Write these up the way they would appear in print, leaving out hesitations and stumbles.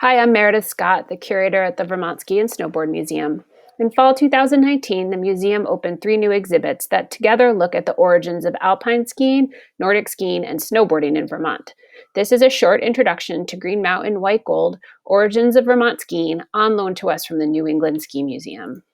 Hi, I'm Meredith Scott, the curator at the Vermont Ski and Snowboard Museum. In fall 2019, the museum opened 3 new exhibits that together look at the origins of alpine skiing, Nordic skiing, and snowboarding in Vermont. This is a short introduction to Green Mountain White Gold, Origins of Vermont Skiing, on loan to us from the New England Ski Museum.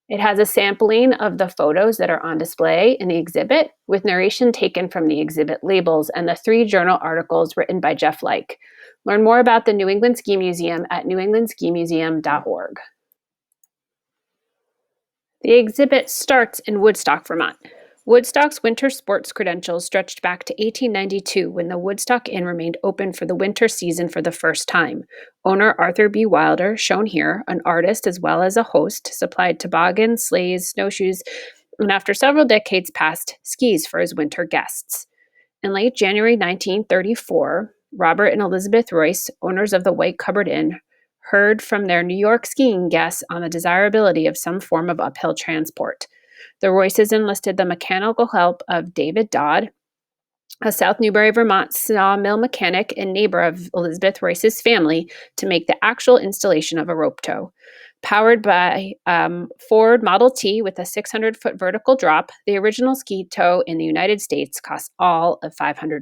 It has a sampling of the photos that are on display in the exhibit, with narration taken from the exhibit labels and the 3 journal articles written by Jeff Leik. Learn more about the New England Ski Museum at newenglandskimuseum.org. The exhibit starts in Woodstock, Vermont. Woodstock's winter sports credentials stretched back to 1892 when the Woodstock Inn remained open for the winter season for the first time. Owner Arthur B. Wilder, shown here, an artist as well as a host, supplied toboggans, sleighs, snowshoes, and after several decades passed, skis for his winter guests. In late January 1934, Robert and Elizabeth Royce, owners of the White Cupboard Inn, heard from their New York skiing guests on the desirability of some form of uphill transport. The Royces enlisted the mechanical help of David Dodd, a South Newbury, Vermont sawmill mechanic and neighbor of Elizabeth Royce's family, to make the actual installation of a rope tow. Powered by Ford Model T with a 600-foot vertical drop, the original ski tow in the United States cost all of $500.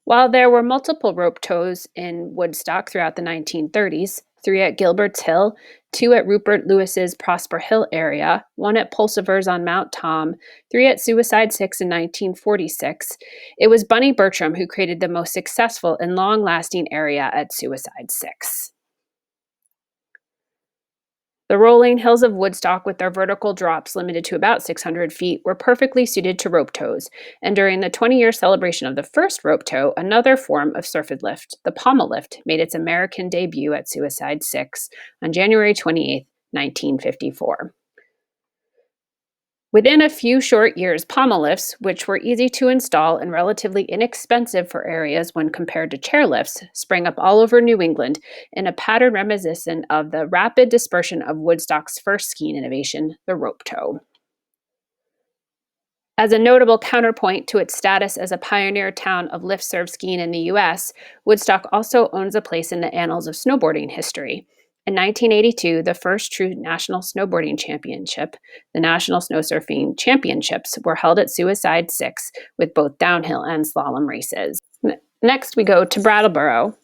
While there were multiple rope tows in Woodstock throughout the 1930s, 3 at Gilbert's Hill, 2 at Rupert Lewis's Prosper Hill area, 1 at Pulsiver's on Mount Tom, 3 at Suicide 6 in 1946, it was Bunny Bertram who created the most successful and long-lasting area at Suicide 6. The rolling hills of Woodstock, with their vertical drops limited to about 600 feet, were perfectly suited to rope tows, and during the 20-year celebration of the first rope tow, another form of surf lift, the pommel lift, made its American debut at Suicide 6 on January 28, 1954. Within a few short years, pommel lifts, which were easy to install and relatively inexpensive for areas when compared to chairlifts, sprang up all over New England in a pattern reminiscent of the rapid dispersion of Woodstock's first skiing innovation, the rope tow. As a notable counterpoint to its status as a pioneer town of lift-serve skiing in the U.S., Woodstock also owns a place in the annals of snowboarding history. In 1982, the first true National Snowboarding Championship, the National Snow Surfing Championships, were held at Suicide 6 with both downhill and slalom races. Next, we go to Brattleboro.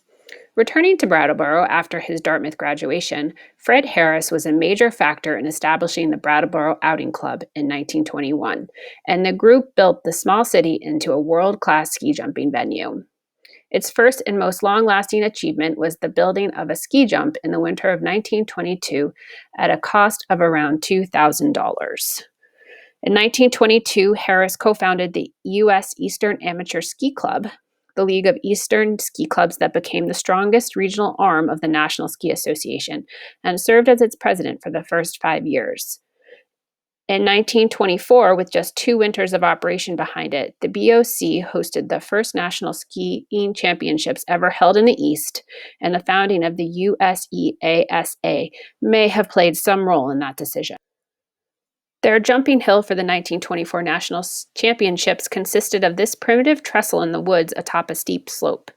Returning to Brattleboro after his Dartmouth graduation, Fred Harris was a major factor in establishing the Brattleboro Outing Club in 1921, and the group built the small city into a world-class ski jumping venue. Its first and most long-lasting achievement was the building of a ski jump in the winter of 1922 at a cost of around $2,000. In 1922, Harris co-founded the U.S. Eastern Amateur Ski Club, the league of Eastern ski clubs that became the strongest regional arm of the National Ski Association, and served as its president for the first 5 years. In 1924, with just 2 winters of operation behind it, the BOC hosted the first national skiing championships ever held in the East, and the founding of the USEASA may have played some role in that decision. Their jumping hill for the 1924 National Championships consisted of this primitive trestle in the woods atop a steep slope.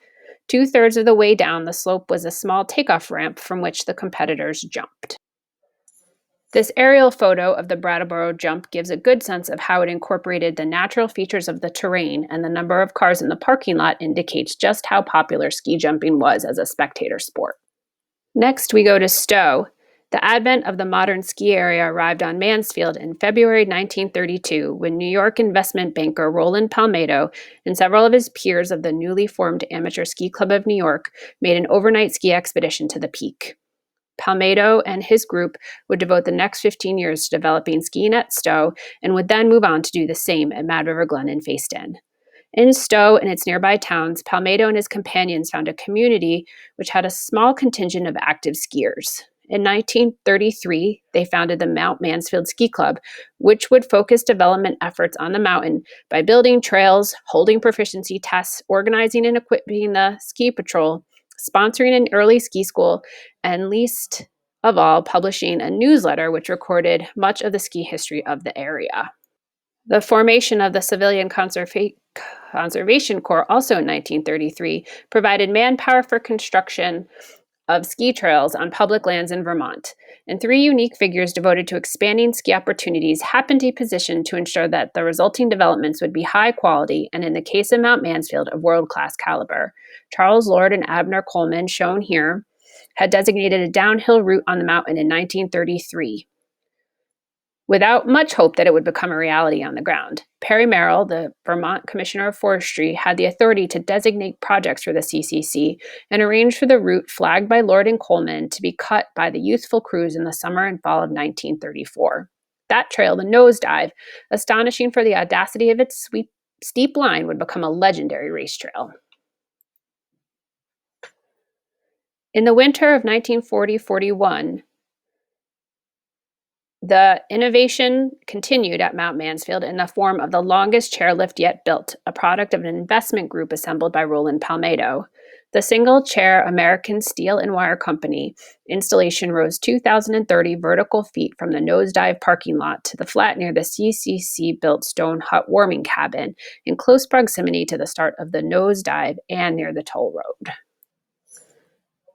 2/3 of the way down the slope was a small takeoff ramp from which the competitors jumped. This aerial photo of the Brattleboro Jump gives a good sense of how it incorporated the natural features of the terrain, and the number of cars in the parking lot indicates just how popular ski jumping was as a spectator sport. Next, we go to Stowe. The advent of the modern ski area arrived on Mansfield in February 1932 when New York investment banker Roland Palmetto and several of his peers of the newly formed Amateur Ski Club of New York made an overnight ski expedition to the peak. Palmetto and his group would devote the next 15 years to developing skiing at Stowe and would then move on to do the same at Mad River Glen and Facein. In Stowe and its nearby towns, Palmetto and his companions found a community which had a small contingent of active skiers. In 1933, they founded the Mount Mansfield Ski Club, which would focus development efforts on the mountain by building trails, holding proficiency tests, organizing and equipping the ski patrol, sponsoring an early ski school, and least of all, publishing a newsletter which recorded much of the ski history of the area. The formation of the Civilian Conservation Corps, also in 1933, provided manpower for construction of ski trails on public lands in Vermont. And three unique figures devoted to expanding ski opportunities happened to be positioned to ensure that the resulting developments would be high quality and, in the case of Mount Mansfield, of world-class caliber. Charles Lord and Abner Coleman, shown here, had designated a downhill route on the mountain in 1933, without much hope that it would become a reality on the ground. Perry Merrill, the Vermont Commissioner of Forestry, had the authority to designate projects for the CCC and arrange for the route flagged by Lord and Coleman to be cut by the youthful crews in the summer and fall of 1934. That trail, the Nosedive, astonishing for the audacity of its steep line, would become a legendary race trail. In the winter of 1940-41, the innovation continued at Mount Mansfield in the form of the longest chairlift yet built, a product of an investment group assembled by Roland Palmetto. The single-chair American Steel and Wire Company installation rose 2,030 vertical feet from the Nosedive parking lot to the flat near the CCC-built stone hut warming cabin, in close proximity to the start of the Nosedive and near the toll road.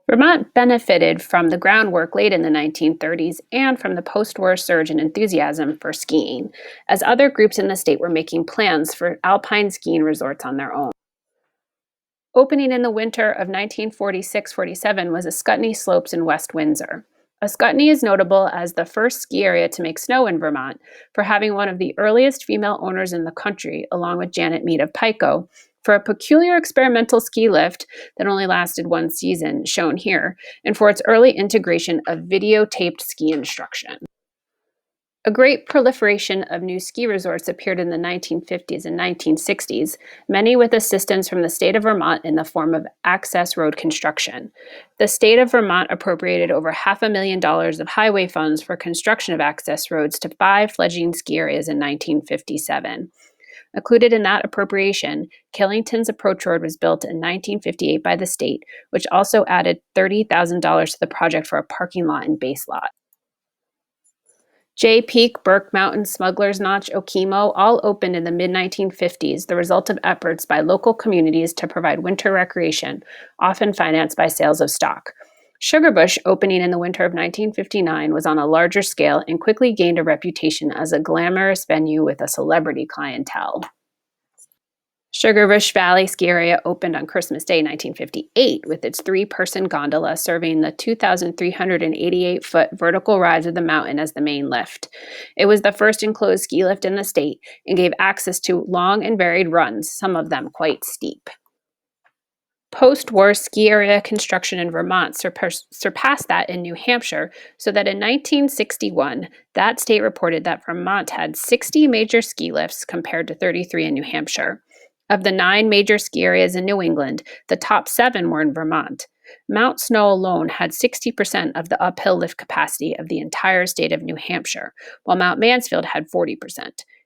Vermont benefited from the groundwork laid in the 1930s and from the post-war surge in enthusiasm for skiing, as other groups in the state were making plans for alpine skiing resorts on their own. Opening in the winter of 1946-47 was Ascutney Slopes in West Windsor. Ascutney is notable as the first ski area to make snow in Vermont for having one of the earliest female owners in the country, along with Janet Mead of Pico, for a peculiar experimental ski lift that only lasted one season, shown here, and for its early integration of videotaped ski instruction. A great proliferation of new ski resorts appeared in the 1950s and 1960s, many with assistance from the state of Vermont in the form of access road construction. The state of Vermont appropriated over $500,000 of highway funds for construction of access roads to 5 fledgling ski areas in 1957. Included in that appropriation, Killington's Approach Road was built in 1958 by the state, which also added $30,000 to the project for a parking lot and base lot. Jay Peak, Burke Mountain, Smuggler's Notch, Okemo all opened in the mid-1950s, the result of efforts by local communities to provide winter recreation, often financed by sales of stock. Sugarbush, opening in the winter of 1959, was on a larger scale and quickly gained a reputation as a glamorous venue with a celebrity clientele. Sugarbush Valley Ski Area opened on Christmas Day 1958 with its 3-person gondola serving the 2,388-foot vertical rise of the mountain as the main lift. It was the first enclosed ski lift in the state and gave access to long and varied runs, some of them quite steep. Post-war ski area construction in Vermont surpassed that in New Hampshire, so that in 1961, that state reported that Vermont had 60 major ski lifts compared to 33 in New Hampshire. Of the 9 major ski areas in New England, the top 7 were in Vermont. Mount Snow alone had 60% of the uphill lift capacity of the entire state of New Hampshire, while Mount Mansfield had 40%.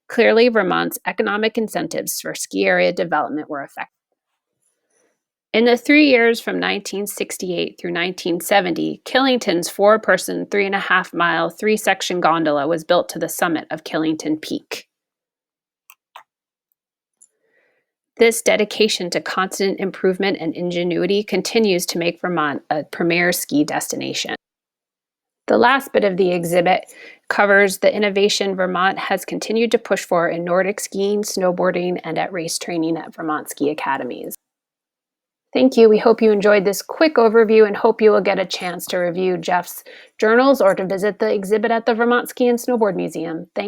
Clearly, Vermont's economic incentives for ski area development were effective. In the 3 years from 1968 through 1970, Killington's 4-person, 3.5-mile, 3-section gondola was built to the summit of Killington Peak. This dedication to constant improvement and ingenuity continues to make Vermont a premier ski destination. The last bit of the exhibit covers the innovation Vermont has continued to push for in Nordic skiing, snowboarding, and at race training at Vermont ski academies. Thank you. We hope you enjoyed this quick overview and hope you will get a chance to review Jeff's journals or to visit the exhibit at the Vermont Ski and Snowboard Museum. Thank